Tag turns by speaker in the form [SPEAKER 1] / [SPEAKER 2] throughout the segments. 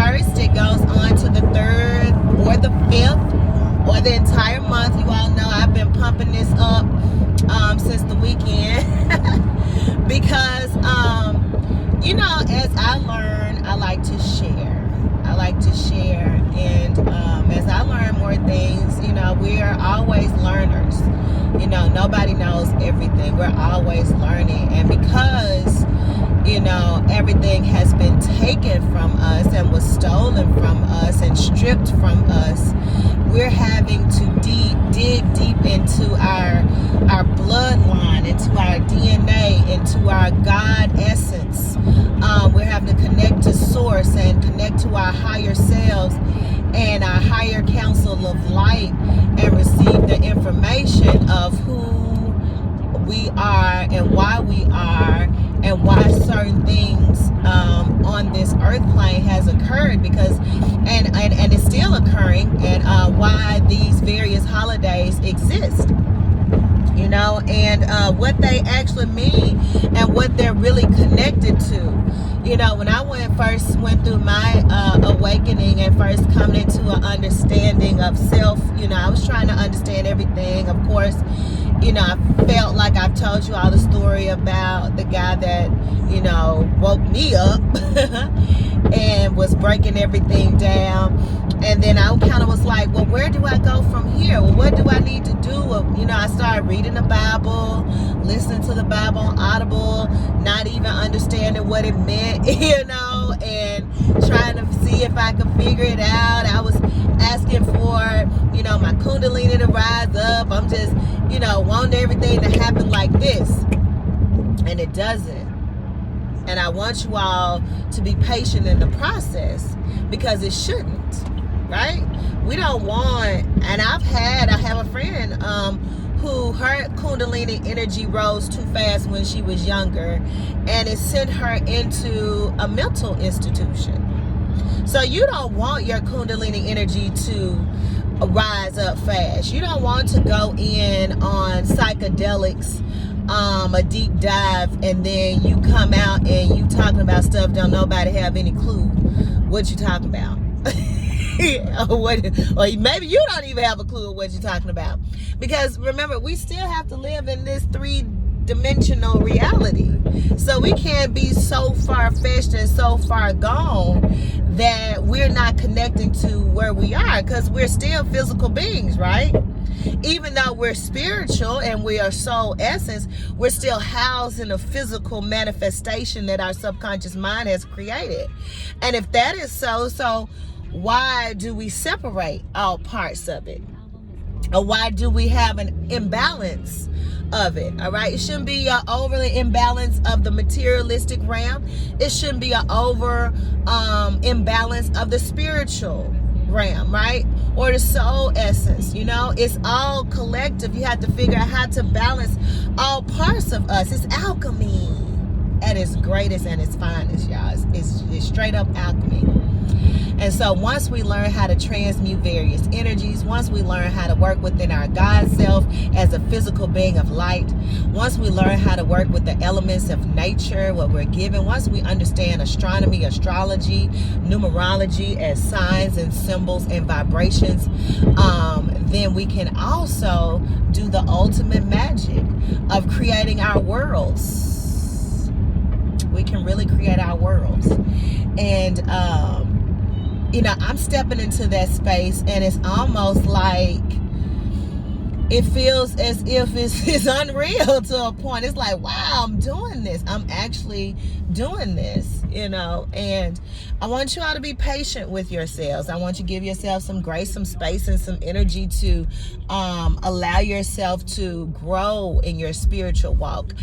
[SPEAKER 1] 1st. It goes on to the 3rd or the 5th or the entire month. You all know I've been pumping this up since the weekend because, you know, as I learn, I like to share. And as I learn more things, you know, we are always learners. You know, nobody knows everything. We're always learning. And because, you know, everything has been taken from us and was stolen from us and stripped from us, we're having to dig deep into our bloodline, into our DNA, into our God essence. We're having to connect to source and connect to our higher selves and our higher council of light and receive the information of who we are and why we are and why certain things on this earth plane has occurred, because and it's still occurring, and why these various holidays exist, you know, and what they actually mean and what they're really connected to. You know, when I first went through my awakening and first coming into an understanding of self, you know, I was trying to understand everything. Of course, you know, I felt like I've told you all the story about the guy that, you know, woke me up and was breaking everything down. And then I kind of was like, well, where do I go from here? Well, what do I need to do? Well, you know, I started reading the Bible, listening to the Bible on Audible, not even understanding what it meant, you know, and trying to see if I could figure it out. I was asking for, you know, my Kundalini to rise up. I'm just, you know, wanting everything to happen like this. And it doesn't. And I want you all to be patient in the process, because it shouldn't, right? We don't want, and I have a friend who her Kundalini energy rose too fast when she was younger, and it sent her into a mental institution. So you don't want your Kundalini energy to rise up fast. You don't want to go in on psychedelics, a deep dive, and then you come out and you talking about stuff don't nobody have any clue what you talking about. Or maybe you don't even have a clue of what you're talking about. Because remember, we still have to live in this 3-dimensional reality. So we can't be so far-fetched and so far gone that we're not connecting to where we are, because we're still physical beings, right? Even though we're spiritual and we are soul essence, we're still housed in a physical manifestation that our subconscious mind has created. And if that is so why do we separate all parts of it? Or why do we have an imbalance of it? All right, it shouldn't be an overly imbalance of the materialistic realm. It shouldn't be an over imbalance of the spiritual realm, right? Or the soul essence. You know, it's all collective. You have to figure out how to balance all parts of us. It's alchemy at its greatest and its finest, y'all. It's straight up alchemy. And so once we learn how to transmute various energies, once we learn how to work within our God self as a physical being of light, once we learn how to work with the elements of nature, what we're given, once we understand astronomy, astrology, numerology as signs and symbols and vibrations, then we can also do the ultimate magic of creating our worlds. We can really create our worlds. And you know, I'm stepping into that space, and it's almost like it feels as if it's unreal to a point. It's like, wow, I'm doing this. I'm actually doing this, you know. And I want you all to be patient with yourselves. I want you to give yourself some grace, some space, and some energy to allow yourself to grow in your spiritual walk,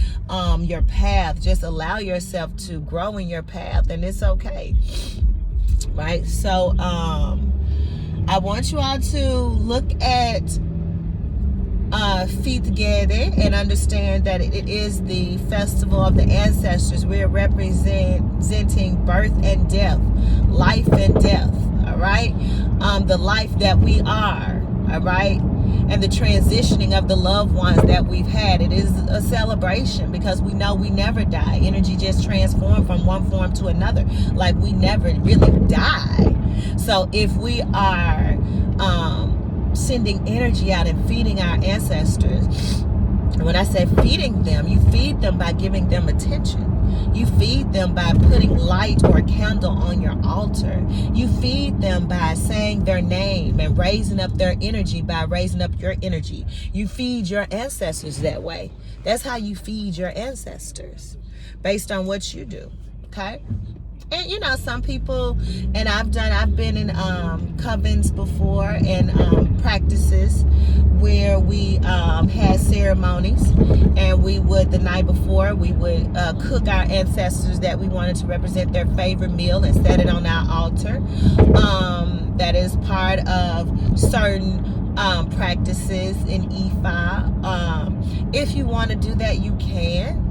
[SPEAKER 1] your path. Just allow yourself to grow in your path, and it's okay. Right? So I want you all to look at Fet Gede and understand that it is the festival of the ancestors. We're representing birth and death, life and death, all right? The life that we are, all right? and the transitioning of the loved ones that we've had. It is a celebration because we know we never die. Energy just transforms from one form to another. Like we never really die. So if we are sending energy out and feeding our ancestors, and when I say feeding them, you feed them by giving them attention. You feed them by putting light or a candle on your altar. You feed them by saying their name and raising up their energy by raising up your energy. You feed your ancestors that way. That's how you feed your ancestors, based on what you do. Okay? And you know, some people, and I've been in covens before and practices where we had ceremonies, and we would, the night before, we would cook our ancestors that we wanted to represent their favorite meal and set it on our altar. That is part of certain practices in Ifa. If you want to do that, you can.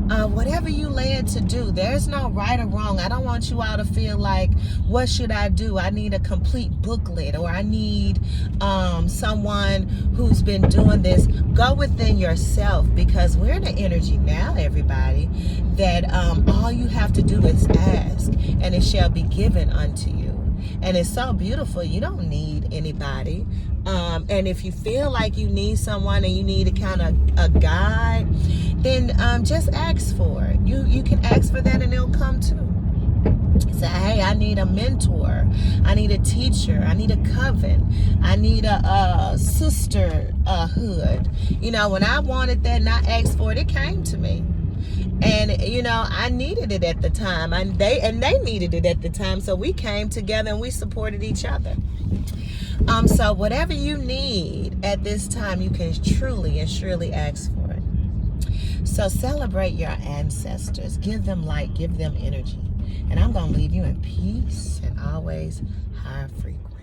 [SPEAKER 1] Whatever you led to do, there's no right or wrong. I don't want you all to feel like, what should I do? I need a complete booklet, or I need someone who's been doing this. Go within yourself, because we're in the energy now, everybody, that all you have to do is ask, and it shall be given unto you. And it's so beautiful. You don't need anybody. And if you feel like you need someone and you need a kind of a guide, then just ask for it. You can ask for that and it'll come too. Say, hey, I need a mentor. I need a teacher. I need a coven. I need a sisterhood. You know, when I wanted that and I asked for it, it came to me. And you know, I needed it at the time, and they needed it at the time. So we came together and we supported each other. So whatever you need at this time, you can truly and surely ask for it. So celebrate your ancestors. Give them light. Give them energy. And I'm going to leave you in peace and always high frequency.